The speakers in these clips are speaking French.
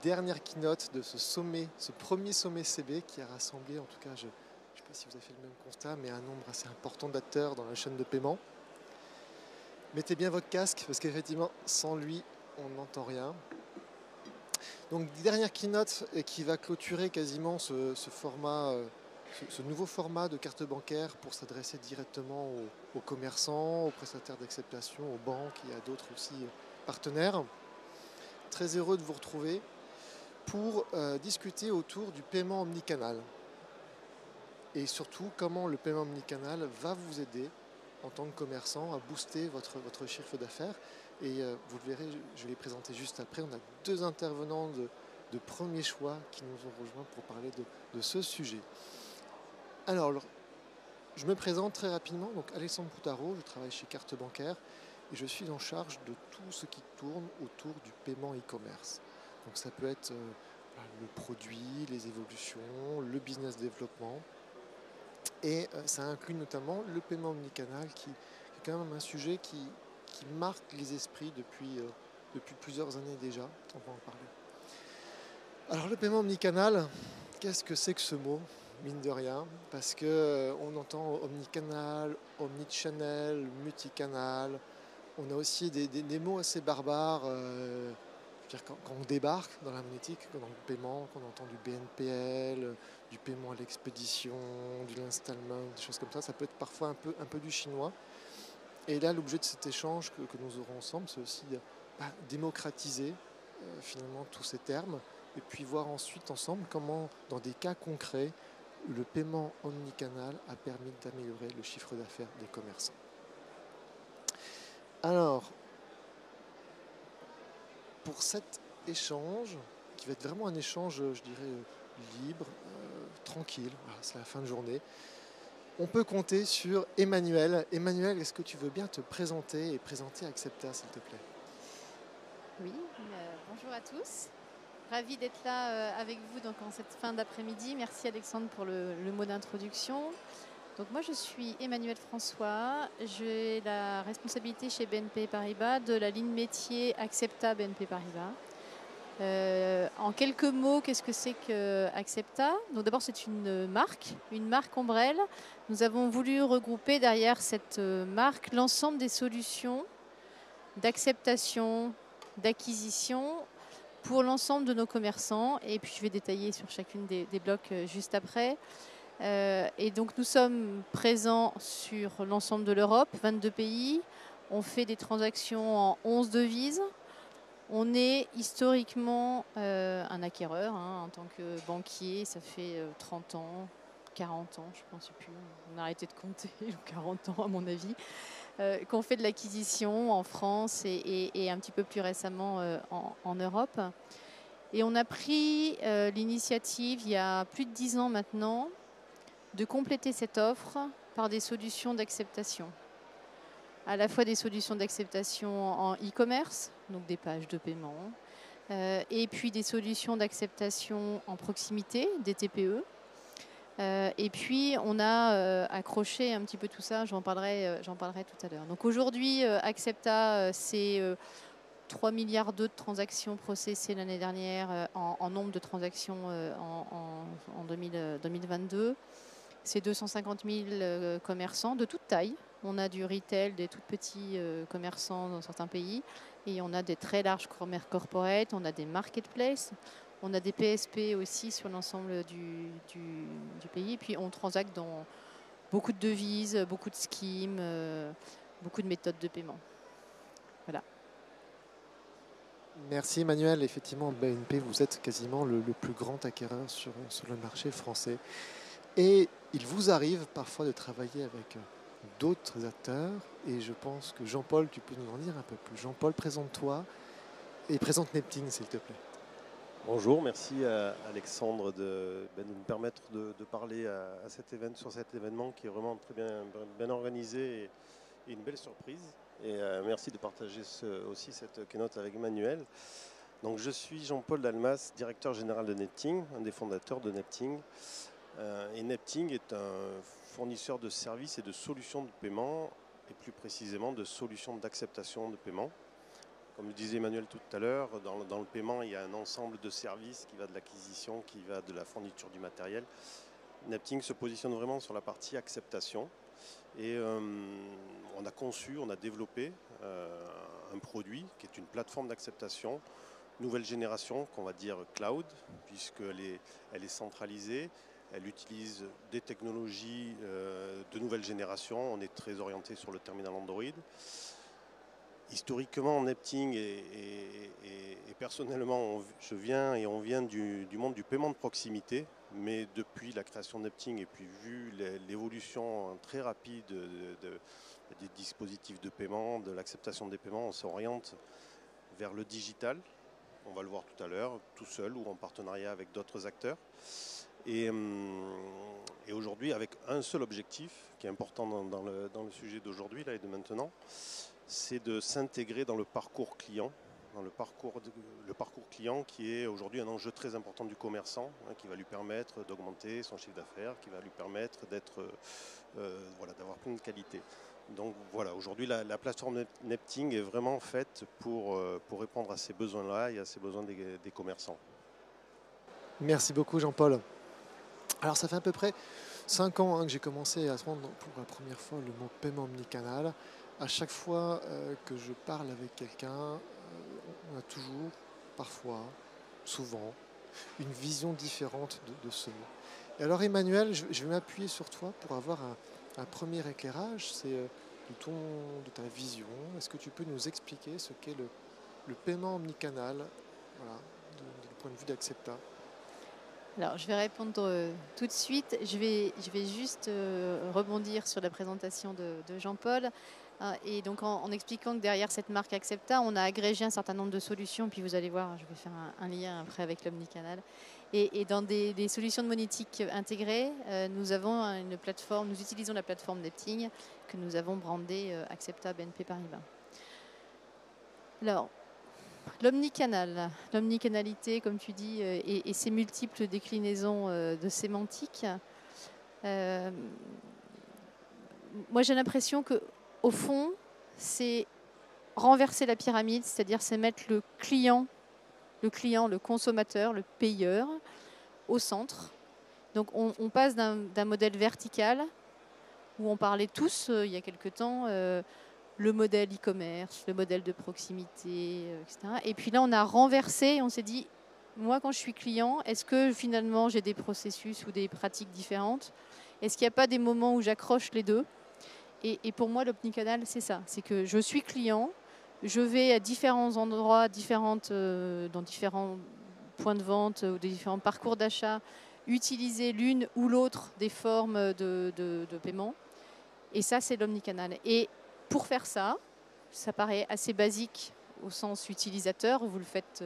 dernière keynote de ce sommet, ce premier sommet CB qui a rassemblé, en tout cas, je ne sais pas si vous avez fait le même constat, mais un nombre assez important d'acteurs dans la chaîne de paiement. Mettez bien votre casque parce qu'effectivement, sans lui, on n'entend rien. Donc, dernière keynote qui va clôturer quasiment ce format, ce nouveau format de carte bancaire pour s'adresser directement aux commerçants, aux prestataires d'acceptation, aux banques et à d'autres aussi partenaires. Très heureux de vous retrouver pour discuter autour du paiement omnicanal et surtout comment le paiement omnicanal va vous aider en tant que commerçant à booster votre chiffre d'affaires. Et vous le verrez, je vais les présenter juste après. On a deux intervenants de premier choix qui nous ont rejoints pour parler de ce sujet. Alors, je me présente très rapidement. Donc, Alexandre Poutaro, je travaille chez Carte Bancaire et je suis en charge de tout ce qui tourne autour du paiement e-commerce. Donc, ça peut être le produit, les évolutions, le business développement. Et ça inclut notamment le paiement omnicanal qui est quand même un sujet qui marque les esprits depuis plusieurs années déjà. On va en parler. Alors le paiement omnicanal, qu'est-ce que c'est que ce mot, mine de rien? Parce qu'on entend omnicanal, omnichannel, multicanal. On a aussi des mots assez barbares. Quand on débarque dans la monétique, dans le paiement, qu'on entend du BNPL, du paiement à l'expédition, du l'installment, des choses comme ça peut être parfois un peu du chinois. Et là, l'objet de cet échange que nous aurons ensemble, c'est aussi démocratiser finalement tous ces termes et puis voir ensuite ensemble comment, dans des cas concrets, le paiement omnicanal a permis d'améliorer le chiffre d'affaires des commerçants. Alors, pour cet échange, qui va être vraiment un échange, je dirais, libre, tranquille, voilà, c'est la fin de journée, on peut compter sur Emmanuel. Emmanuel, est-ce que tu veux bien te présenter et présenter Accepta, s'il te plaît? Oui, bonjour à tous. Ravi d'être là avec vous donc, en cette fin d'après-midi. Merci Alexandre pour le mot d'introduction. Donc moi je suis Emmanuel François, j'ai la responsabilité chez BNP Paribas de la ligne métier Accepta BNP Paribas. En quelques mots, qu'est-ce que c'est que Accepta? Donc d'abord c'est une marque ombrelle. Nous avons voulu regrouper derrière cette marque l'ensemble des solutions d'acceptation, d'acquisition pour l'ensemble de nos commerçants. Et puis je vais détailler sur chacune des blocs juste après. Et donc nous sommes présents sur l'ensemble de l'Europe, 22 pays. On fait des transactions en 11 devises. On est historiquement un acquéreur en tant que banquier. Ça fait 30 ans, 40 ans, je ne sais plus. On a arrêté de compter, 40 ans à mon avis, qu'on fait de l'acquisition en France et un petit peu plus récemment en Europe. Et on a pris l'initiative, il y a plus de 10 ans maintenant, de compléter cette offre par des solutions d'acceptation. À la fois des solutions d'acceptation en e-commerce, donc des pages de paiement, et puis des solutions d'acceptation en proximité, des TPE. Et puis on a accroché un petit peu tout ça, j'en parlerai tout à l'heure. Donc aujourd'hui, Accepta, c'est 3 milliards de transactions processées l'année dernière en nombre de transactions en 2022. C'est 250 000 commerçants de toute taille. On a du retail, des tout petits commerçants dans certains pays, et on a des très larges corporates, on a des marketplaces, on a des PSP aussi sur l'ensemble du pays. Et puis on transacte dans beaucoup de devises, beaucoup de schemes, beaucoup de méthodes de paiement. Voilà. Merci Emmanuel. Effectivement, BNP, vous êtes quasiment le plus grand acquéreur sur le marché français. Et il vous arrive parfois de travailler avec d'autres acteurs. Et je pense que Jean-Paul, tu peux nous en dire un peu plus. Jean-Paul, présente-toi et présente Nepting, s'il te plaît. Bonjour, merci à Alexandre de nous permettre de parler sur cet événement qui est vraiment très bien organisé et une belle surprise. Et merci de partager aussi cette keynote avec Emmanuel. Donc, je suis Jean-Paul Dalmas, directeur général de Nepting, un des fondateurs de Nepting. Et Nepting est un fournisseur de services et de solutions de paiement, et plus précisément de solutions d'acceptation de paiement. Comme le disait Emmanuel tout à l'heure, dans le paiement, il y a un ensemble de services qui va de l'acquisition, qui va de la fourniture du matériel. Nepting se positionne vraiment sur la partie acceptation. Et on a conçu, on a développé un produit qui est une plateforme d'acceptation nouvelle génération, qu'on va dire cloud, puisqu'elle est centralisée, elle utilise des technologies de nouvelle génération, on est très orienté sur le terminal Android. Historiquement, Nepting et personnellement, je viens et on vient du monde du paiement de proximité, mais depuis la création de Nepting et puis vu l'évolution très rapide des dispositifs de paiement, de l'acceptation des paiements, on s'oriente vers le digital. On va le voir tout à l'heure, tout seul ou en partenariat avec d'autres acteurs. Et aujourd'hui, avec un seul objectif, qui est important dans le sujet d'aujourd'hui là, et de maintenant, c'est de s'intégrer dans le parcours client, le parcours client qui est aujourd'hui un enjeu très important du commerçant, qui va lui permettre d'augmenter son chiffre d'affaires, qui va lui permettre d'avoir plein de qualités. Donc voilà, aujourd'hui la plateforme Nepting est vraiment faite pour répondre à ces besoins-là et à ces besoins des commerçants. Merci beaucoup Jean-Paul. Alors ça fait à peu près 5 ans que j'ai commencé à prendre pour la première fois le mot paiement omnicanal. À chaque fois que je parle avec quelqu'un, on a toujours, parfois, souvent, une vision différente de ce mot. Et alors Emmanuel, je vais m'appuyer sur toi pour avoir un premier éclairage, c'est de ta vision. Est-ce que tu peux nous expliquer ce qu'est le paiement omnicanal, voilà, du point de vue d'Accepta? Alors, je vais répondre tout de suite. Je vais juste rebondir sur la présentation de Jean-Paul. Et donc, en expliquant que derrière cette marque Accepta, on a agrégé un certain nombre de solutions. Puis vous allez voir, je vais faire un lien après avec l'omnicanal. Et dans des solutions de monétique intégrées, nous utilisons la plateforme Nepting que nous avons brandée Accepta BNP Paribas. Alors, l'omnicanalité, comme tu dis, et ses multiples déclinaisons de sémantique. Moi, j'ai l'impression qu'au fond, c'est renverser la pyramide, c'est-à-dire c'est mettre le client, le consommateur, le payeur au centre. Donc, on passe d'un modèle vertical où on parlait tous, il y a quelque temps, le modèle e-commerce, le modèle de proximité, etc. Et puis là, on a renversé, on s'est dit, moi, quand je suis client, est-ce que finalement, j'ai des processus ou des pratiques différentes? Est-ce qu'il n'y a pas des moments où j'accroche les deux? Et pour moi, l'omnicanal, c'est ça. C'est que je suis client, je vais à différents endroits, dans différents points de vente ou des différents parcours d'achat, utiliser l'une ou l'autre des formes de paiement. Et ça, c'est l'omnicanal. Et pour faire ça, ça paraît assez basique au sens utilisateur. Vous le faites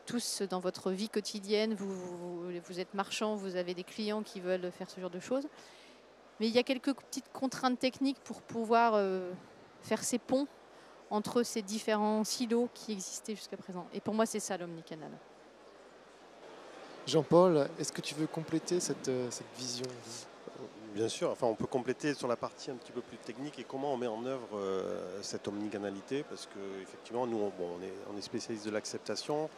tous dans votre vie quotidienne. Vous êtes marchand, vous avez des clients qui veulent faire ce genre de choses. Mais il y a quelques petites contraintes techniques pour pouvoir faire ces ponts entre ces différents silos qui existaient jusqu'à présent. Et pour moi, c'est ça l'omnicanal. Jean-Paul, est-ce que tu veux compléter cette vision? Bien sûr, enfin, on peut compléter sur la partie un petit peu plus technique et comment on met en œuvre cette omnicanalité, parce qu'effectivement, nous, on est spécialiste de l'acceptation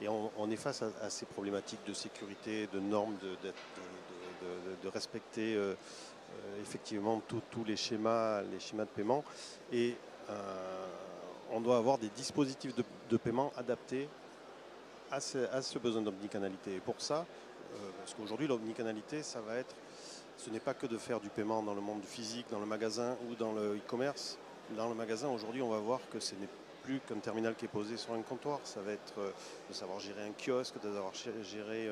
et on est face à ces problématiques de sécurité, de normes, de respecter effectivement tous les schémas de paiement. Et on doit avoir des dispositifs de paiement adaptés à ce besoin d'omnicanalité. Et pour ça, parce qu'aujourd'hui, l'omnicanalité, ce n'est pas que de faire du paiement dans le monde physique, dans le magasin ou dans le e-commerce. Dans le magasin, aujourd'hui, on va voir que ce n'est plus qu'un terminal qui est posé sur un comptoir. Ça va être de savoir gérer un kiosque, de savoir gérer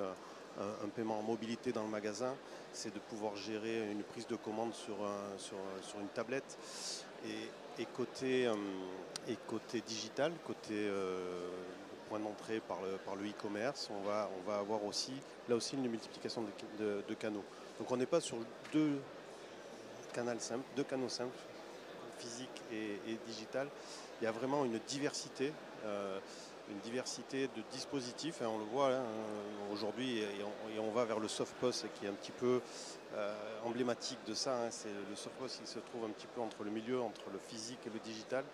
un paiement en mobilité dans le magasin. C'est de pouvoir gérer une prise de commande sur une tablette. Et côté digital, côté point d'entrée par le e-commerce, on va avoir aussi, là aussi, une multiplication de canaux. Donc on n'est pas sur deux canaux simples, physique et digital. Il y a vraiment une diversité de dispositifs. On le voit aujourd'hui, et on va vers le SoftPOS qui est un petit peu emblématique de ça. C'est le SoftPOS qui se trouve un petit peu entre le milieu, entre le physique et le digital.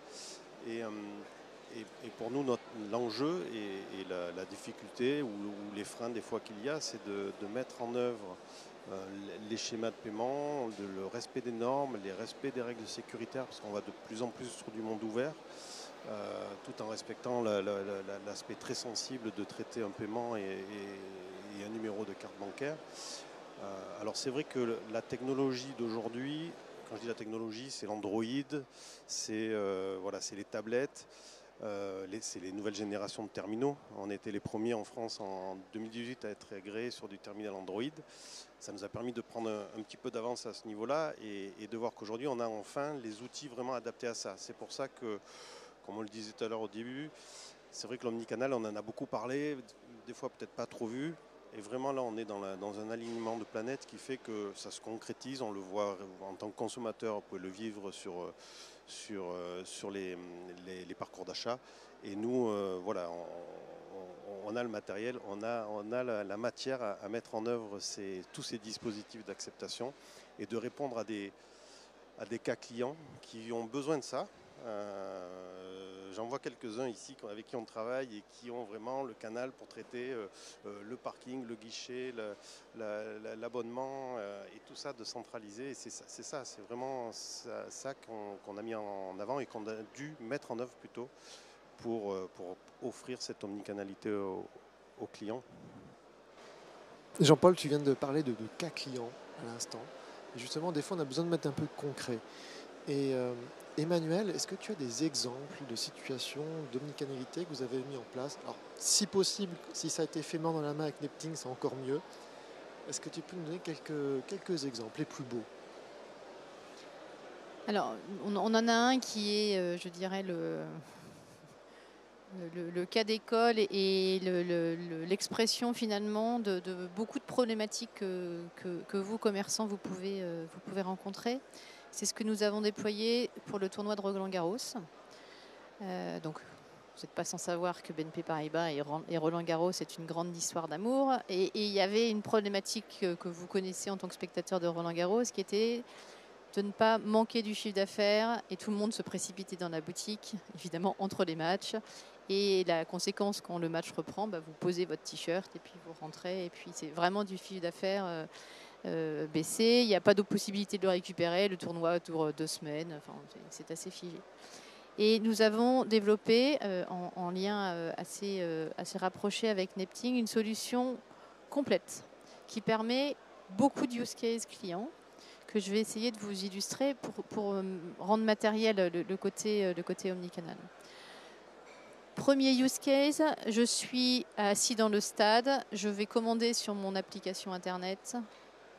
Et pour nous, l'enjeu et la difficulté ou les freins des fois qu'il y a, c'est de mettre en œuvre les schémas de paiement, le respect des normes, les respects des règles sécuritaires, parce qu'on va de plus en plus sur du monde ouvert, tout en respectant l'aspect très sensible de traiter un paiement et un numéro de carte bancaire. Alors c'est vrai que la technologie d'aujourd'hui, quand je dis la technologie, c'est l'Android, c'est les tablettes, c'est les nouvelles générations de terminaux. On était les premiers en France en 2018 à être agréés sur du terminal Android. Ça nous a permis de prendre un petit peu d'avance à ce niveau-là et de voir qu'aujourd'hui on a enfin les outils vraiment adaptés à ça. C'est pour ça que, comme on le disait tout à l'heure au début, c'est vrai que l'omnicanal, on en a beaucoup parlé, des fois peut-être pas trop vu. Et vraiment là, on est dans un alignement de planètes qui fait que ça se concrétise. On le voit en tant que consommateur, vous pouvez le vivre sur les parcours d'achat. Et nous, voilà, on a le matériel, on a la matière à mettre en œuvre tous ces dispositifs d'acceptation et de répondre à des cas clients qui ont besoin de ça. J'en vois quelques-uns ici avec qui on travaille et qui ont vraiment le canal pour traiter le parking, le guichet, l'abonnement et tout ça de centraliser. Et c'est vraiment ça qu'on a mis en avant et qu'on a dû mettre en œuvre plutôt pour offrir cette omnicanalité aux clients. Jean-Paul, tu viens de parler de cas clients à l'instant. Et justement, des fois, on a besoin de mettre un peu de concret. Et Emmanuel, est-ce que tu as des exemples de situations d'omnicanalité que vous avez mis en place? Alors, si possible, si ça a été fait main dans la main avec Nepting, c'est encore mieux. Est-ce que tu peux nous donner quelques exemples, les plus beaux? Alors, on en a un qui est, je dirais, le cas d'école et l'expression finalement de beaucoup de problématiques que vous, commerçants, vous pouvez rencontrer. C'est ce que nous avons déployé pour le tournoi de Roland-Garros. Donc, vous n'êtes pas sans savoir que BNP Paribas et Roland-Garros, c'est une grande histoire d'amour. Et il y avait une problématique que vous connaissez en tant que spectateur de Roland-Garros, qui était de ne pas manquer du chiffre d'affaires. Et tout le monde se précipitait dans la boutique, évidemment, entre les matchs. Et la conséquence, quand le match reprend, vous posez votre t-shirt et puis vous rentrez. Et puis, c'est vraiment du chiffre d'affaires baissé. Il n'y a pas de possibilité de le récupérer. Le tournoi dure 2 semaines. Enfin, c'est assez figé. Et nous avons développé, en lien assez rapproché avec Nepting, une solution complète qui permet beaucoup de use case clients que je vais essayer de vous illustrer pour rendre matériel le côté omnicanal. Premier use case, je suis assis dans le stade, je vais commander sur mon application internet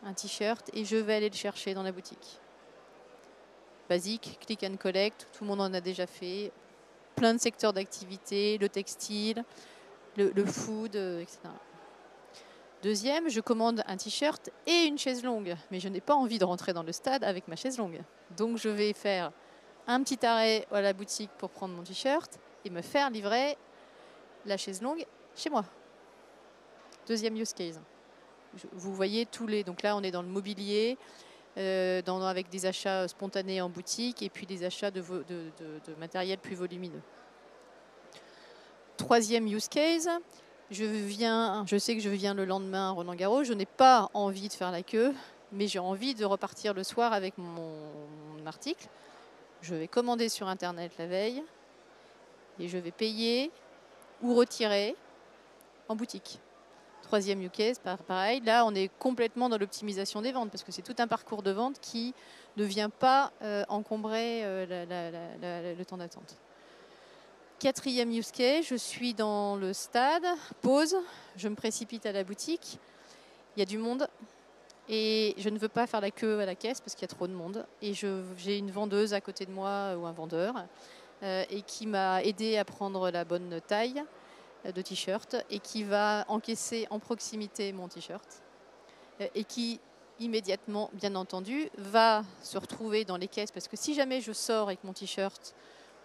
un t-shirt et je vais aller le chercher dans la boutique. Basique, click and collect, tout le monde en a déjà fait. Plein de secteurs d'activité, le textile, le food, etc. Deuxième, je commande un t-shirt et une chaise longue. Mais je n'ai pas envie de rentrer dans le stade avec ma chaise longue. Donc je vais faire un petit arrêt à la boutique pour prendre mon t-shirt et me faire livrer la chaise longue chez moi. Deuxième use case. Vous voyez tous les... Donc là, on est dans le mobilier, avec des achats spontanés en boutique et puis des achats de matériel plus volumineux. Troisième use case, je sais que je viens le lendemain à Roland-Garros, je n'ai pas envie de faire la queue, mais j'ai envie de repartir le soir avec mon article. Je vais commander sur Internet la veille et je vais payer ou retirer en boutique. Troisième use case, pareil, là on est complètement dans l'optimisation des ventes parce que c'est tout un parcours de vente qui ne vient pas encombrer le temps d'attente. Quatrième use case, je suis dans le stade, pause, je me précipite à la boutique, il y a du monde et je ne veux pas faire la queue à la caisse parce qu'il y a trop de monde. Et j'ai une vendeuse à côté de moi ou un vendeur et qui m'a aidé à prendre la bonne taille de t-shirt et qui va encaisser en proximité mon t-shirt et qui immédiatement, bien entendu, va se retrouver dans les caisses parce que si jamais je sors avec mon t-shirt,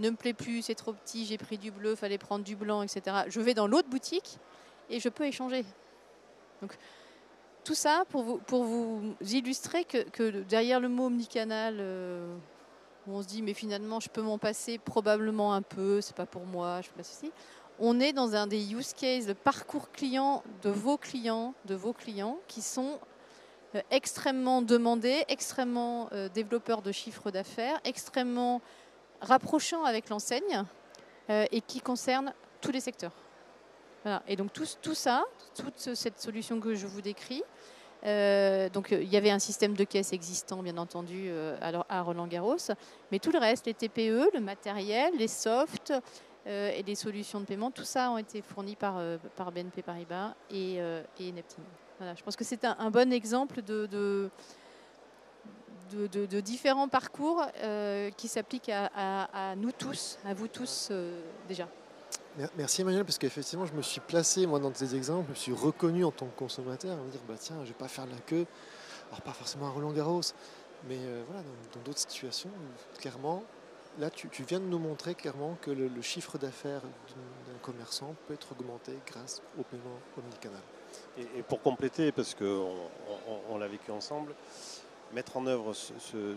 ne me plaît plus, c'est trop petit, j'ai pris du bleu, fallait prendre du blanc, etc. Je vais dans l'autre boutique et je peux échanger. Donc, tout ça pour vous illustrer que derrière le mot omnicanal, où on se dit mais finalement je peux m'en passer probablement un peu, c'est pas pour moi, je fais pas ceci. On est dans un des use cases, le parcours client de vos clients qui sont extrêmement demandés, extrêmement développeurs de chiffre d'affaires, extrêmement rapprochants avec l'enseigne et qui concernent tous les secteurs. Voilà. Et donc tout ça, toute cette solution que je vous décris, donc il y avait un système de caisse existant bien entendu à Roland-Garros, mais tout le reste, les TPE, le matériel, les softs et les solutions de paiement, tout ça ont été fournis par BNP Paribas et Neptune. Voilà, je pense que c'est un bon exemple de différents parcours qui s'appliquent à nous tous, à vous tous déjà. Merci Emmanuel, parce qu'effectivement, je me suis placé, moi, dans tes exemples, je me suis reconnu en tant que consommateur, à me dire, bah tiens, je ne vais pas faire la queue, alors pas forcément à Roland-Garros, mais voilà, dans d'autres situations, clairement, là, tu viens de nous montrer clairement que le chiffre d'affaires d'un commerçant peut être augmenté grâce au paiement omnicanal. Et pour compléter, parce qu'on l'a vécu ensemble, mettre en œuvre ce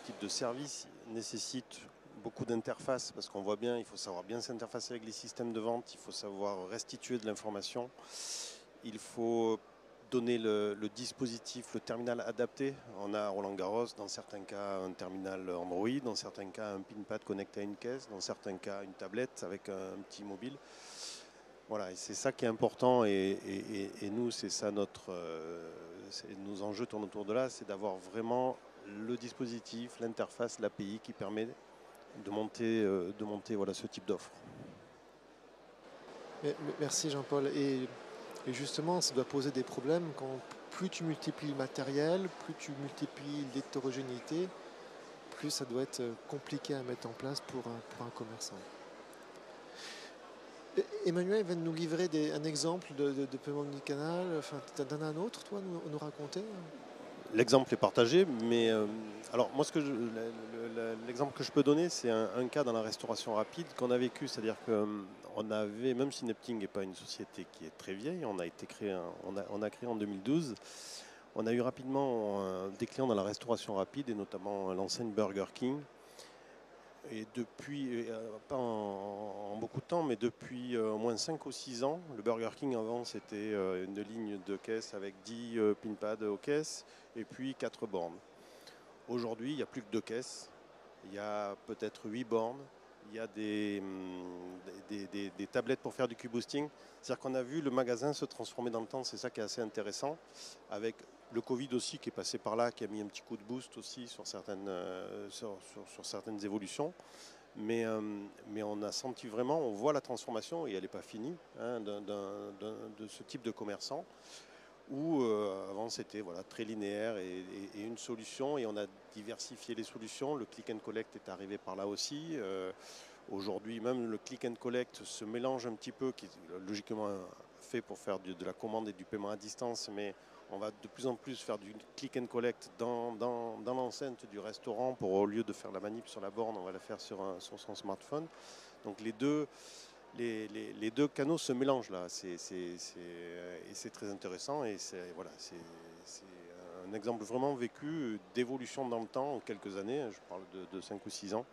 type de service nécessite beaucoup d'interfaces, parce qu'on voit bien, il faut savoir bien s'interfacer avec les systèmes de vente, il faut savoir restituer de l'information, il faut donner le dispositif, le terminal adapté. On a Roland-Garros, dans certains cas un terminal Android, dans certains cas un PIN-pad connecté à une caisse, dans certains cas une tablette avec un petit mobile. Voilà, et c'est ça qui est important et nous, c'est ça nos enjeux tournent autour de là, c'est d'avoir vraiment le dispositif, l'interface, l'API qui permet de monter voilà, ce type d'offre. Merci Jean-Paul. Et justement, ça doit poser des problèmes quand plus tu multiplies le matériel, plus tu multiplies l'hétérogénéité, plus ça doit être compliqué à mettre en place pour un commerçant. Emmanuel va nous livrer un exemple de paiement omnicanal. Enfin, tu en as un autre, toi, à nous raconter? L'exemple est partagé, mais alors moi, l'exemple que je peux donner, c'est un cas dans la restauration rapide qu'on a vécu, c'est-à-dire qu'on avait, même si Nepting n'est pas une société qui est très vieille, on a créé en 2012, on a eu rapidement des clients dans la restauration rapide et notamment l'enseigne Burger King. Et depuis, pas en beaucoup de temps, mais depuis au moins 5 ou 6 ans, le Burger King avant c'était une ligne de caisse avec 10 pinpads aux caisses et puis 4 bornes. Aujourd'hui, il n'y a plus que 2 caisses, il y a peut-être 8 bornes, il y a des tablettes pour faire du Q-boosting. C'est-à-dire qu'on a vu le magasin se transformer dans le temps, c'est ça qui est assez intéressant, avec le Covid aussi qui est passé par là, qui a mis un petit coup de boost aussi sur certaines évolutions. Mais on a senti vraiment, on voit la transformation, et elle n'est pas finie, hein, de ce type de commerçant, où avant c'était voilà, très linéaire et une solution, et on a diversifié les solutions. Le click and collect est arrivé par là aussi. Aujourd'hui, même le click and collect se mélange un petit peu, qui est logiquement fait pour faire de la commande et du paiement à distance, mais on va de plus en plus faire du click and collect dans l'enceinte du restaurant, pour au lieu de faire la manip sur la borne, on va la faire sur son smartphone. Donc les deux canaux se mélangent là, et c'est très intéressant, et c'est un exemple vraiment vécu d'évolution dans le temps en quelques années, je parle de 5 ou 6 ans,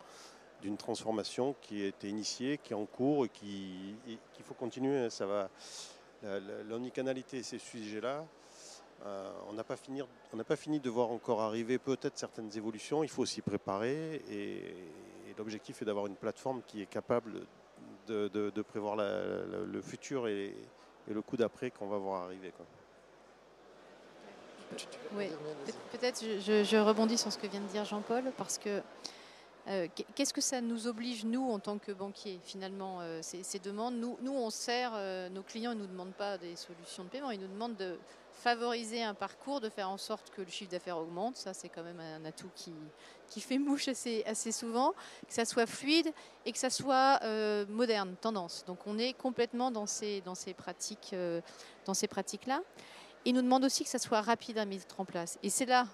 d'une transformation qui a été initiée, qui est en cours et qu'il faut continuer. Ça va, l'omnicanalité et ces sujets-là, on n'a pas fini de voir encore arriver peut-être certaines évolutions, il faut s'y préparer, et l'objectif est d'avoir une plateforme qui est capable de prévoir le futur et le coup d'après qu'on va voir arriver, quoi. Oui, peut-être je rebondis sur ce que vient de dire Jean-Paul, parce que qu'est-ce que ça nous oblige, nous, en tant que banquiers, finalement, ces demandes? Nous, on sert nos clients, ils ne nous demandent pas des solutions de paiement, ils nous demandent de favoriser un parcours, de faire en sorte que le chiffre d'affaires augmente. Ça, c'est quand même un atout qui fait mouche assez souvent, que ça soit fluide et que ça soit moderne, tendance. Donc, on est complètement dans ces pratiques-là. Ils nous demandent aussi que ça soit rapide à mettre en place. Et c'est là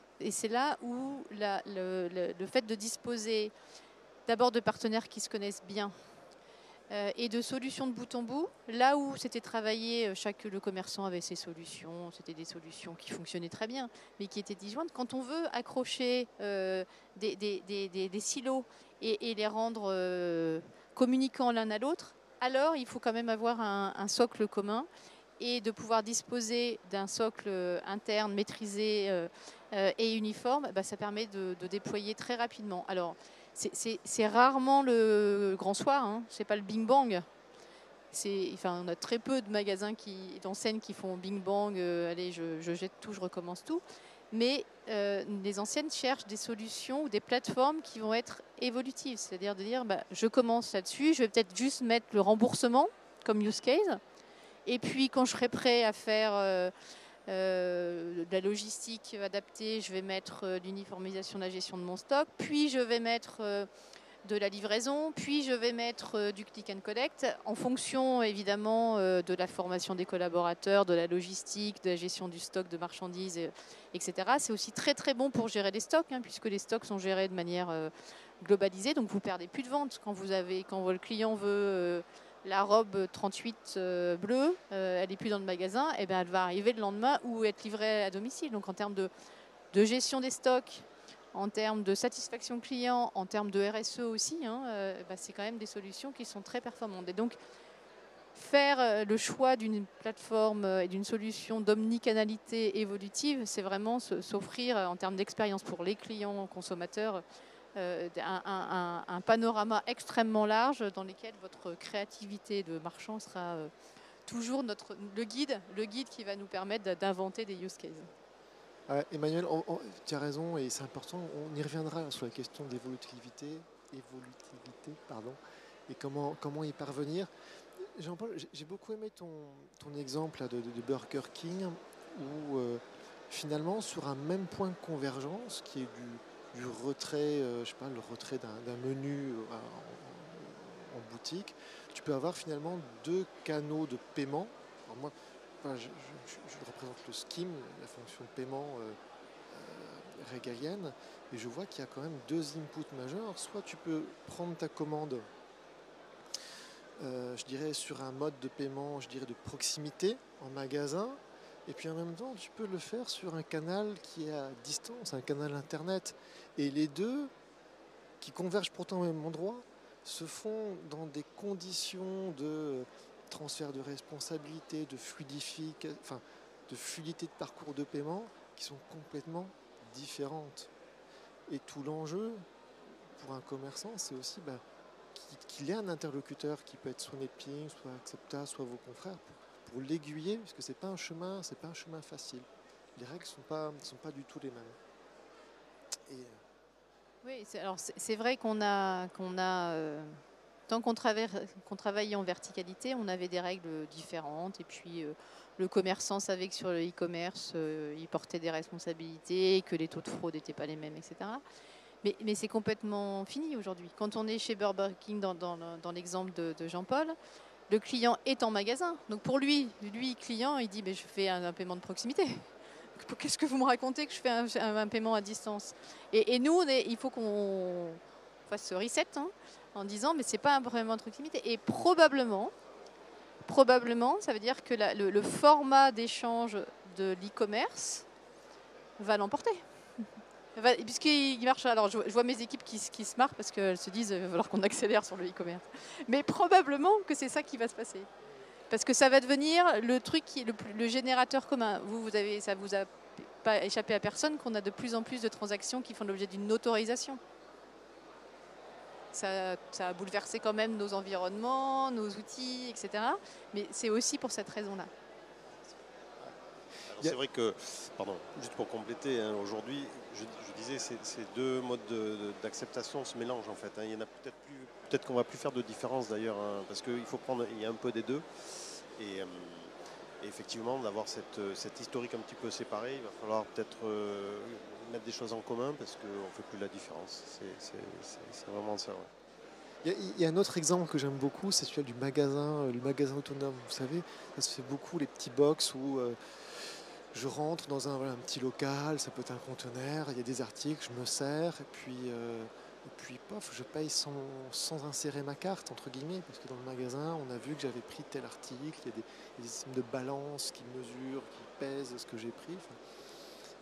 où le fait de disposer d'abord de partenaires qui se connaissent bien, et de solutions de bout en bout. Là où c'était travaillé, le commerçant avait ses solutions, c'était des solutions qui fonctionnaient très bien, mais qui étaient disjointes. Quand on veut accrocher des silos et les rendre communicants l'un à l'autre, alors il faut quand même avoir un socle commun et de pouvoir disposer d'un socle interne maîtrisé et uniforme, ça permet de déployer très rapidement. Alors, c'est rarement le grand soir, hein. C'est pas le Bing Bang. On a très peu de magasins d'enseignes qui font Bing Bang, allez, je jette tout, je recommence tout. Mais les anciennes cherchent des solutions ou des plateformes qui vont être évolutives. C'est-à-dire de dire, je commence là-dessus, je vais peut-être juste mettre le remboursement comme use case. Et puis, quand je serai prêt à faire de la logistique adaptée, je vais mettre l'uniformisation de la gestion de mon stock, puis je vais mettre de la livraison, puis je vais mettre du click and collect, en fonction évidemment de la formation des collaborateurs, de la logistique, de la gestion du stock de marchandises, etc. C'est aussi très très bon pour gérer les stocks, hein, puisque les stocks sont gérés de manière globalisée, donc vous ne perdez plus de ventes. Quand le client veut la robe 38 bleue, elle n'est plus dans le magasin, et elle va arriver le lendemain ou être livrée à domicile. Donc en termes de gestion des stocks, en termes de satisfaction client, en termes de RSE aussi, hein, c'est quand même des solutions qui sont très performantes. Et donc faire le choix d'une plateforme et d'une solution d'omnicanalité évolutive, c'est vraiment s'offrir en termes d'expérience pour les clients consommateurs un panorama extrêmement large dans lequel votre créativité de marchand sera toujours le guide qui va nous permettre d'inventer des use cases. Emmanuel, tu as raison et c'est important. On y reviendra sur la question d'évolutivité, et comment y parvenir. Jean-Paul, j'ai beaucoup aimé ton exemple là, de Burger King où finalement sur un même point de convergence qui est du retrait, le retrait d'un menu en boutique, tu peux avoir finalement deux canaux de paiement. Alors moi, je représente le SKIM, la fonction de paiement régalienne, et je vois qu'il y a quand même deux inputs majeurs. Soit tu peux prendre ta commande, je dirais sur un mode de paiement, je dirais de proximité en magasin, et puis en même temps tu peux le faire sur un canal qui est à distance, un canal internet, et les deux qui convergent pourtant au même endroit se font dans des conditions de transfert de responsabilité, de fluidité de parcours de paiement qui sont complètement différentes. Et tout l'enjeu pour un commerçant, c'est aussi qu'il ait un interlocuteur qui peut être soit Netping, soit Accepta, soit vos confrères, pour l'aiguiller, parce que c'est pas un chemin facile. Les règles sont pas du tout les mêmes. Oui, c'est vrai qu'on a tant qu'on travaillait en verticalité, on avait des règles différentes. Et puis le commerçant savait que sur le e-commerce, il portait des responsabilités, que les taux de fraude n'étaient pas les mêmes, etc. Mais c'est complètement fini aujourd'hui. Quand on est chez Burger King, dans l'exemple de Jean-Paul, le client est en magasin. Donc pour lui client, il dit je fais un paiement de proximité. Qu'est-ce que vous me racontez que je fais un paiement à distance? Et nous, il faut qu'on fasse ce reset en disant mais c'est pas un paiement de proximité. Et probablement, ça veut dire que le format d'échange de l'e-commerce va l'emporter. Puisqu'il marche. Alors je vois mes équipes qui se marrent parce qu'elles se disent il va falloir qu'on accélère sur le e-commerce. Mais probablement que c'est ça qui va se passer. Parce que ça va devenir le truc le générateur commun. Ça vous a pas échappé à personne qu'on a de plus en plus de transactions qui font l'objet d'une autorisation. Ça a bouleversé quand même nos environnements, nos outils, etc. Mais c'est aussi pour cette raison-là. C'est vrai que, juste pour compléter, aujourd'hui, je disais, ces deux modes d'acceptation se mélangent en fait. Il y en a peut-être qu'on va plus faire de différence d'ailleurs, parce qu'il y a un peu des deux. Et effectivement, d'avoir cette historique un petit peu séparée, il va falloir peut-être mettre des choses en commun parce qu'on ne fait plus la différence. C'est vraiment ça. Ouais. Il y a un autre exemple que j'aime beaucoup, c'est celui du magasin, le magasin autonome. Vous savez, ça se fait beaucoup, les petits box où je rentre dans un petit local, ça peut être un conteneur, il y a des articles, je me sers, et puis Et puis, pof, je paye sans insérer ma carte, entre guillemets, parce que dans le magasin, on a vu que j'avais pris tel article, il y a des systèmes de balance qui mesurent, qui pèsent ce que j'ai pris. Enfin,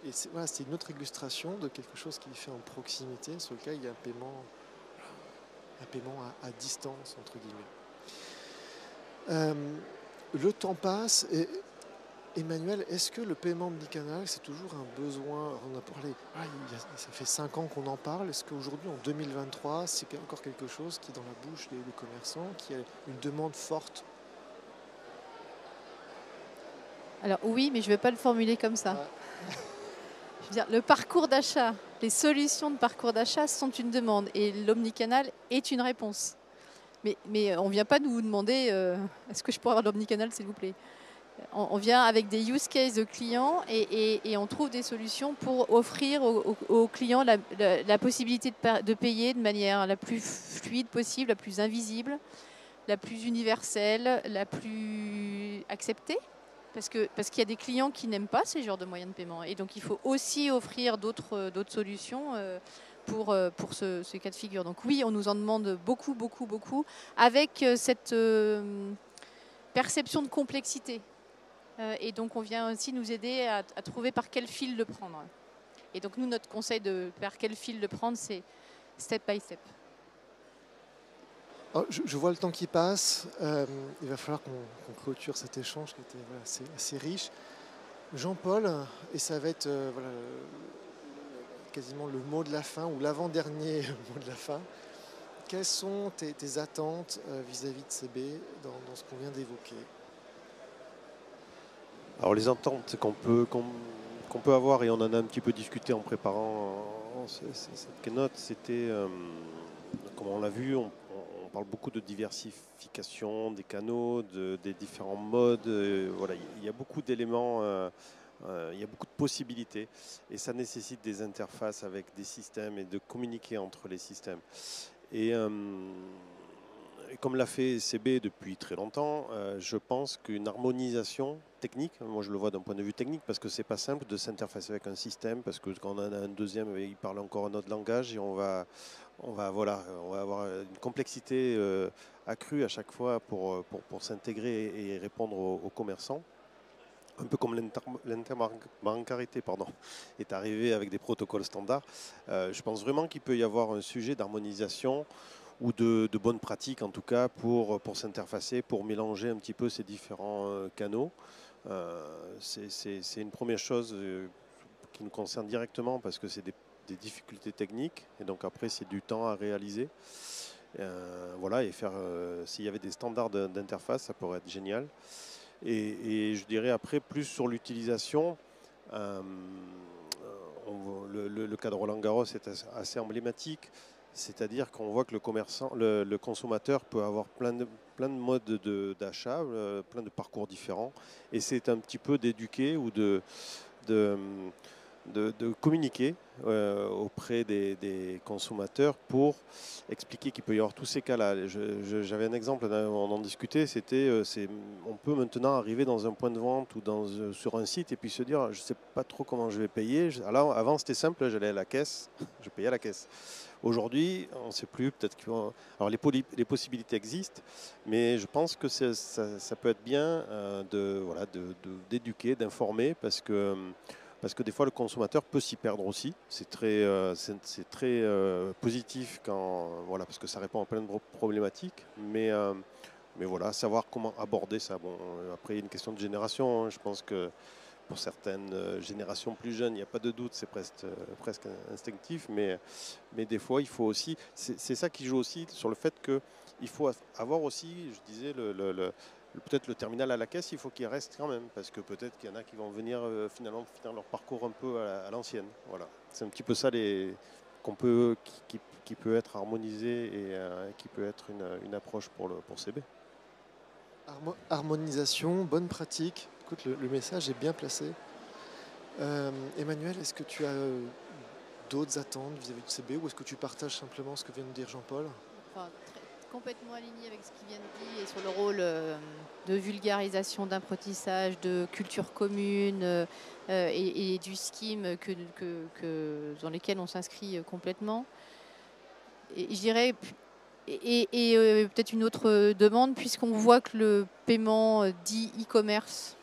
et voilà, c'est une autre illustration de quelque chose qui est fait en proximité, sur lequel il y a un paiement à distance, entre guillemets. Le temps passe et Emmanuel, est-ce que le paiement omnicanal, c'est toujours un besoin? On a parlé, ça fait 5 ans qu'on en parle. Est-ce qu'aujourd'hui, en 2023, c'est encore quelque chose qui est dans la bouche des commerçants, qui a une demande forte? Alors oui, mais je ne vais pas le formuler comme ça. Ouais. Je veux dire, le parcours d'achat, les solutions de parcours d'achat sont une demande et l'omnicanal est une réponse. Mais on ne vient pas nous demander est-ce que je pourrais avoir l'omnicanal, s'il vous plaît. On vient avec des use cases de clients et on trouve des solutions pour offrir aux clients la possibilité de payer de manière la plus fluide possible, la plus invisible, la plus universelle, la plus acceptée. Parce qu'il y a des clients qui n'aiment pas ces genres de moyens de paiement. Et donc, il faut aussi offrir d'autres solutions pour ce cas de figure. Donc oui, on nous en demande beaucoup, beaucoup, beaucoup, avec cette perception de complexité. Et donc, on vient aussi nous aider à trouver par quel fil le prendre. Et donc, nous, notre conseil de par quel fil le prendre, c'est step by step. Alors, je vois le temps qui passe. Il va falloir qu'on clôture cet échange qui était assez riche. Jean-Paul, et ça va être quasiment le mot de la fin, ou l'avant-dernier mot de la fin. Quelles sont tes attentes vis-à-vis de CB dans ce qu'on vient d'évoquer? Alors les attentes qu'on peut avoir, et on en a un petit peu discuté en préparant cette keynote, c'était, comme on l'a vu, on parle beaucoup de diversification des canaux, des différents modes. Voilà, il y a beaucoup d'éléments, il y a beaucoup de possibilités, et ça nécessite des interfaces avec des systèmes et de communiquer entre les systèmes. Et comme l'a fait CB depuis très longtemps, je pense qu'une harmonisation technique, moi je le vois d'un point de vue technique, parce que c'est pas simple de s'interfacer avec un système, parce que quand on en a un deuxième, il parle encore un autre langage, et on va avoir une complexité accrue à chaque fois pour s'intégrer et répondre aux commerçants. Un peu comme l'interbancarité est arrivée avec des protocoles standards. Je pense vraiment qu'il peut y avoir un sujet d'harmonisation ou de bonnes pratiques, en tout cas, pour s'interfacer, pour mélanger un petit peu ces différents canaux. C'est une première chose qui nous concerne directement, parce que c'est des difficultés techniques, et donc après c'est du temps à réaliser. Voilà, et faire s'il y avait des standards d'interface, ça pourrait être génial. Et je dirais après, plus sur l'utilisation, le cas de Roland-Garros est assez emblématique, c'est-à-dire qu'on voit que le consommateur peut avoir plein de modes d'achat, plein de parcours différents, et c'est un petit peu d'éduquer ou de communiquer auprès des consommateurs pour expliquer qu'il peut y avoir tous ces cas-là. J'avais un exemple, on en discutait, c'était on peut maintenant arriver dans un point de vente ou sur un site et puis se dire je ne sais pas trop comment je vais payer. Alors, avant c'était simple, j'allais à la caisse, je payais à la caisse. Aujourd'hui, on ne sait plus, peut-être que alors les possibilités existent, mais je pense que ça peut être bien d'éduquer, d'informer, parce que des fois le consommateur peut s'y perdre aussi. C'est très positif parce que ça répond à plein de problématiques, mais voilà, savoir comment aborder ça. Bon, après il y a une question de génération, hein. Je pense que pour certaines générations plus jeunes, il n'y a pas de doute, c'est presque instinctif, mais des fois il faut aussi, c'est ça qui joue aussi sur le fait qu'il faut avoir aussi, je disais, peut-être le terminal à la caisse, il faut qu'il reste quand même, parce que peut-être qu'il y en a qui vont venir finalement finir leur parcours un peu à l'ancienne. Voilà, c'est un petit peu ça qui peut être harmonisé et qui peut être une approche pour CB. Harmonisation, bonne pratique. Écoute, le message est bien placé. Emmanuel, est-ce que tu as d'autres attentes vis-à-vis de CB, ou est-ce que tu partages simplement ce que vient de dire Jean-Paul? Complètement aligné avec ce qui vient de dire, et sur le rôle de vulgarisation, d'apprentissage, de culture commune et du scheme dans lesquels on s'inscrit complètement. et je dirais, peut-être une autre demande, puisqu'on voit que le paiement dit e-commerce,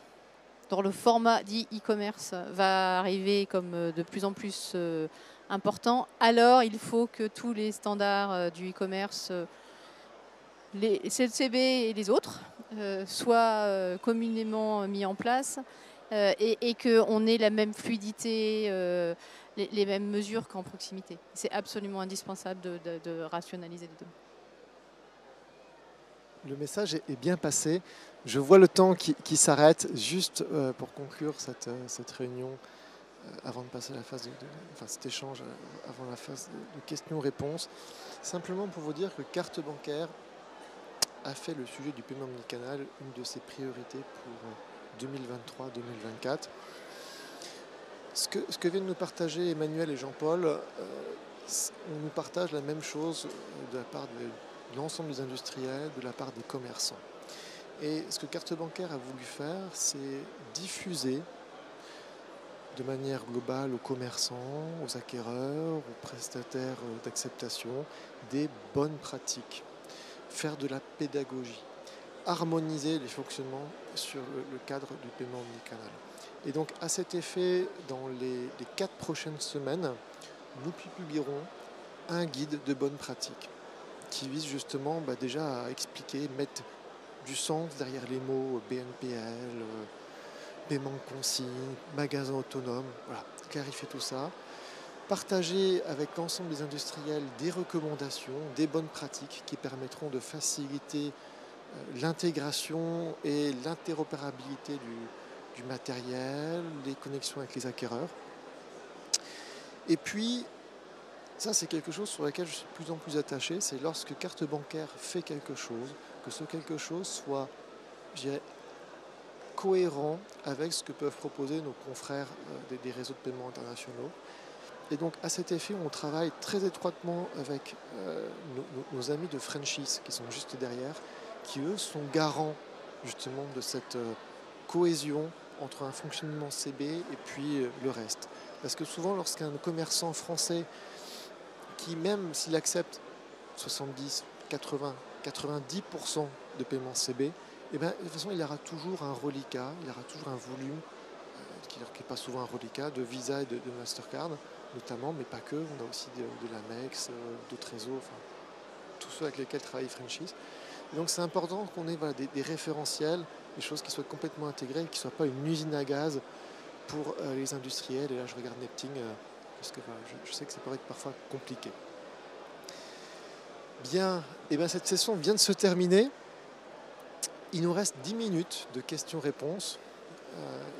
dans le format dit e-commerce, va arriver comme de plus en plus important, alors il faut que tous les standards du e-commerce, les CLCB et les autres, soient communément mis en place et qu'on ait la même fluidité, les mêmes mesures qu'en proximité. C'est absolument indispensable de rationaliser les deux. Le message est bien passé. Je vois le temps qui s'arrête. Juste pour conclure cette réunion, avant de passer à la phase enfin cet échange avant la phase de questions-réponses, simplement pour vous dire que Carte Bancaire a fait le sujet du paiement omnicanal une de ses priorités pour 2023-2024. Ce que viennent nous partager Emmanuel et Jean-Paul, on nous partage la même chose de la part de l'ensemble des industriels, de la part des commerçants. Et ce que Carte Bancaire a voulu faire, c'est diffuser de manière globale aux commerçants, aux acquéreurs, aux prestataires d'acceptation, des bonnes pratiques, faire de la pédagogie, harmoniser les fonctionnements sur le cadre du paiement omnicanal. Et donc à cet effet, dans les 4 prochaines semaines, nous publierons un guide de bonnes pratiques qui vise justement déjà à expliquer, mettre du sens derrière les mots BNPL, paiement de consigne, magasin autonome, voilà, clarifier tout ça, partager avec l'ensemble des industriels des recommandations, des bonnes pratiques qui permettront de faciliter l'intégration et l'interopérabilité du matériel, les connexions avec les acquéreurs. Et puis, ça c'est quelque chose sur lequel je suis de plus en plus attaché, c'est lorsque Carte Bancaire fait quelque chose, que ce quelque chose soit, je dirais, cohérent avec ce que peuvent proposer nos confrères des réseaux de paiement internationaux. Et donc à cet effet, on travaille très étroitement avec nos amis de franchise qui sont juste derrière, qui eux sont garants justement de cette cohésion entre un fonctionnement CB et puis le reste. Parce que souvent lorsqu'un commerçant français qui, même s'il accepte 70, 80, 90% de paiement CB, de toute façon il aura toujours un reliquat, il aura toujours un volume, qui n'est pas souvent un reliquat, de Visa et de Mastercard notamment, mais pas que, on a aussi de l'Amex, d'autres réseaux, enfin, tous ceux avec lesquels travaille Franchise. Et donc c'est important qu'on ait des référentiels, des choses qui soient complètement intégrées, qui ne soient pas une usine à gaz pour les industriels. Et là je regarde Nepting, parce que je sais que ça peut être parfois compliqué. Bien, et cette session vient de se terminer. Il nous reste 10 minutes de questions-réponses.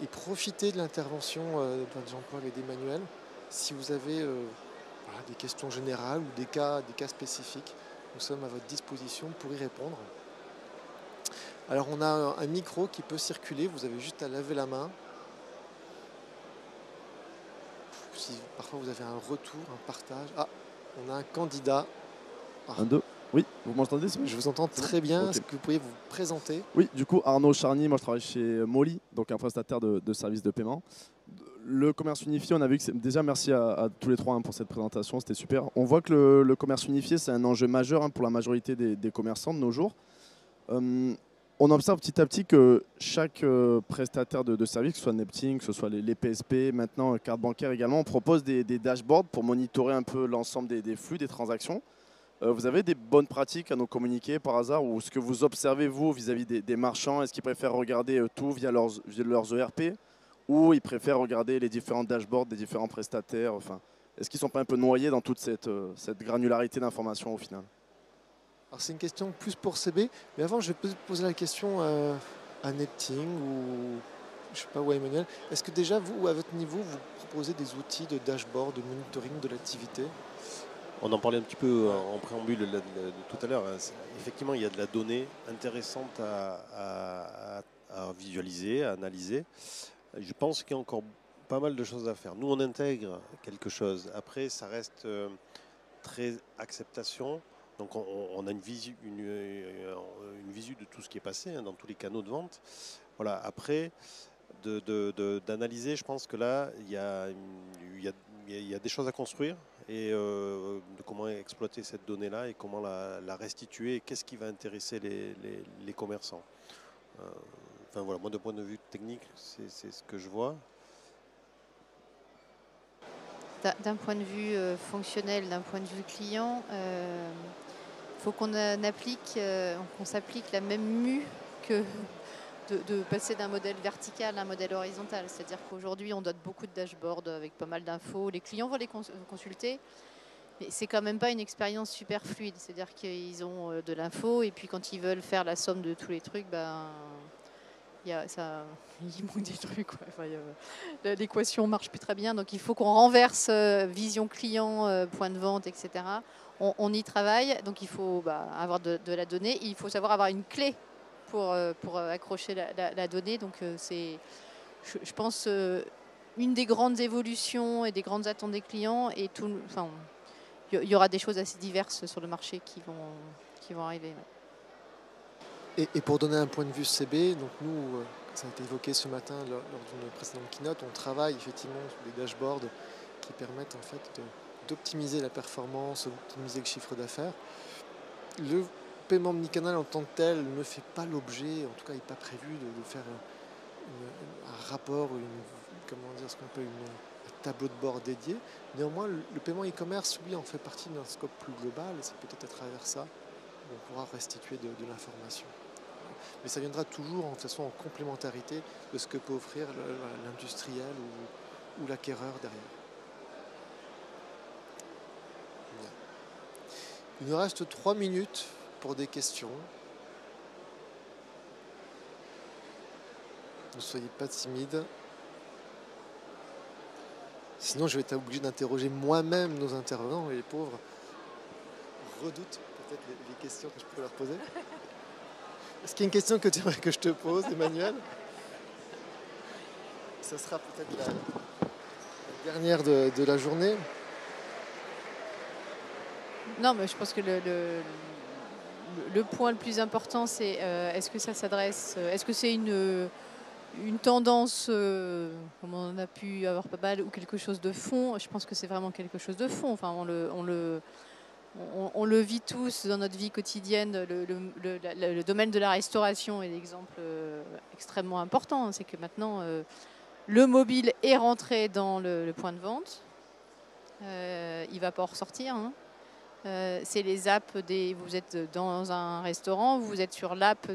Et profitez de l'intervention de Jean-Paul et d'Emmanuel. Si vous avez des questions générales ou des cas spécifiques, nous sommes à votre disposition pour y répondre. Alors on a un micro qui peut circuler, vous avez juste à laver la main. Si parfois vous avez un retour, un partage. Ah, on a un candidat. Un, deux. Oui, vous m'entendez? Je vous entends très bien. Okay. Est-ce que vous pourriez vous présenter? Oui, du coup, Arnaud Charny, moi je travaille chez Molly, donc un prestataire de services de paiement. Le commerce unifié, on a vu que déjà merci à tous les trois pour cette présentation, c'était super. On voit que le commerce unifié, c'est un enjeu majeur pour la majorité des commerçants de nos jours. On observe petit à petit que chaque prestataire de services, que ce soit Nepting, que ce soit les PSP, maintenant Carte Bancaire également, on propose des dashboards pour monitorer un peu l'ensemble des flux, des transactions. Vous avez des bonnes pratiques à nous communiquer par hasard, ou ce que vous observez vous vis-à-vis des marchands? Est-ce qu'ils préfèrent regarder tout via leurs ERP, ou ils préfèrent regarder les différents dashboards des différents prestataires? Enfin, est-ce qu'ils ne sont pas un peu noyés dans toute cette granularité d'informations au final? Alors c'est une question plus pour CB, mais avant je vais poser la question à Nepting ou je sais pas, ou à Emmanuel. Est-ce que déjà vous, à votre niveau, vous proposez des outils de dashboard, de monitoring de l'activité? On en parlait un petit peu en préambule tout à l'heure. Effectivement, il y a de la donnée intéressante à visualiser, à analyser. Je pense qu'il y a encore pas mal de choses à faire. Nous, on intègre quelque chose. Après, ça reste très acceptation. Donc, on a une visu de tout ce qui est passé dans tous les canaux de vente. Voilà. Après, d'analyser, je pense que là, il y a des choses à construire. et de comment exploiter cette donnée-là et comment la restituer et qu'est-ce qui va intéresser les commerçants. Enfin voilà, moi de point de vue technique, c'est ce que je vois. D'un point de vue fonctionnel, d'un point de vue client, il faut qu'on s'applique la même mue que de passer d'un modèle vertical à un modèle horizontal. C'est-à-dire qu'aujourd'hui, on donne beaucoup de dashboards avec pas mal d'infos. Les clients vont les consulter, mais c'est quand même pas une expérience super fluide. C'est-à-dire qu'ils ont de l'info et puis quand ils veulent faire la somme de tous les trucs, il manque des trucs. Enfin, l'équation marche plus très bien. Donc il faut qu'on renverse vision client, point de vente, etc. On y travaille. Donc il faut avoir de la donnée. Il faut savoir avoir une clé pour accrocher la donnée. Donc je pense, une des grandes évolutions et des grandes attentes des clients. Et il y aura des choses assez diverses sur le marché qui vont arriver. Et pour donner un point de vue CB, donc nous, ça a été évoqué ce matin lors d'une précédente keynote, on travaille effectivement sur des dashboards qui permettent en fait d'optimiser la performance, d'optimiser le chiffre d'affaires. Le paiement omnicanal en tant que tel ne fait pas l'objet, en tout cas il n'est pas prévu de faire un rapport, ce qu'on appelle un tableau de bord dédié. Néanmoins, le paiement e-commerce, lui, en fait partie d'un scope plus global et c'est peut-être à travers ça qu'on pourra restituer de l'information. Mais ça viendra toujours en façon en complémentarité de ce que peut offrir l'industriel ou l'acquéreur derrière. Bien. Il nous reste 3 minutes pour des questions. Ne soyez pas timides. Sinon, je vais être obligé d'interroger moi-même nos intervenants et les pauvres redoutent peut-être les questions que je peux leur poser. Est-ce qu'il y a une question que tu aimerais que je te pose, Emmanuel? Ça sera peut-être la dernière de la journée. Non, mais je pense que le point le plus important, c'est est-ce que ça s'adresse, est-ce que c'est une tendance, comme on a pu avoir pas mal, ou quelque chose de fond? Je pense que c'est vraiment quelque chose de fond. Enfin, on le vit tous dans notre vie quotidienne. Le domaine de la restauration est l'exemple extrêmement important. C'est que maintenant, le mobile est rentré dans le point de vente. Il ne va pas en ressortir. Hein. C'est les apps vous êtes dans un restaurant, vous êtes sur l'app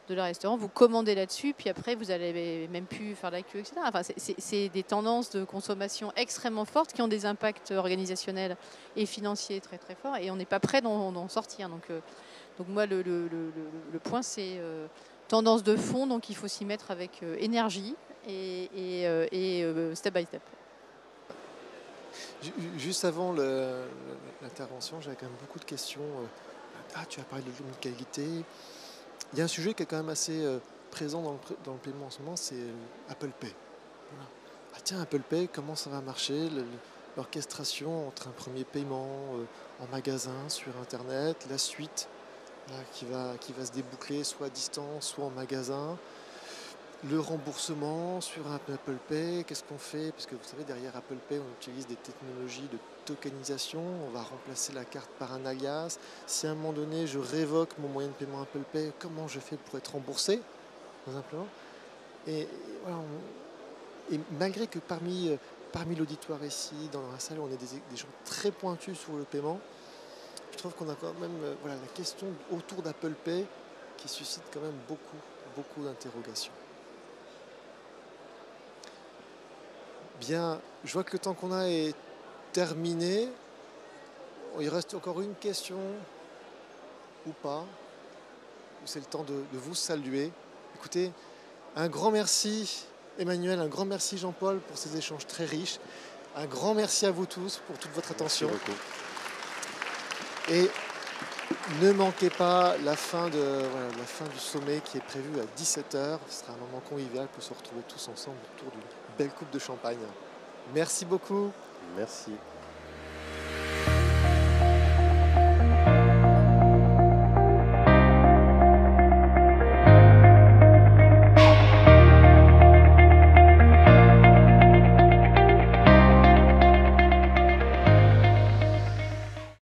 de leur restaurant, vous commandez là-dessus, puis après vous allez même plus faire la queue, etc. Enfin, c'est des tendances de consommation extrêmement fortes qui ont des impacts organisationnels et financiers très très forts, et on n'est pas prêt d'en sortir. Donc moi, le point, c'est tendance de fond, donc il faut s'y mettre avec énergie et step by step. Juste avant l'intervention, j'avais quand même beaucoup de questions. Tu as parlé de l'omnicanalité. Il y a un sujet qui est quand même assez présent dans le paiement en ce moment, c'est Apple Pay. Voilà. Ah tiens, Apple Pay, comment ça va marcher? L'orchestration entre un premier paiement en magasin, sur Internet, la suite qui va se déboucler soit à distance, soit en magasin. Le remboursement sur un Apple Pay, qu'est-ce qu'on fait? Parce que vous savez, derrière Apple Pay, on utilise des technologies de tokenisation. On va remplacer la carte par un alias. Si à un moment donné, je révoque mon moyen de paiement Apple Pay, comment je fais pour être remboursé, tout simplement? Et voilà, et malgré que parmi l'auditoire ici, dans la salle, on est des gens très pointus sur le paiement, je trouve qu'on a quand même la question autour d'Apple Pay qui suscite quand même beaucoup d'interrogations. Bien, je vois que le temps qu'on a est terminé. Il reste encore une question ou pas. C'est le temps de vous saluer. Écoutez, un grand merci Emmanuel, un grand merci Jean-Paul pour ces échanges très riches. Un grand merci à vous tous pour toute votre attention. Merci beaucoup. Et ne manquez pas la fin du sommet qui est prévu à 17h. Ce sera un moment convivial pour se retrouver tous ensemble autour d'une belle coupe de champagne. Merci beaucoup. Merci.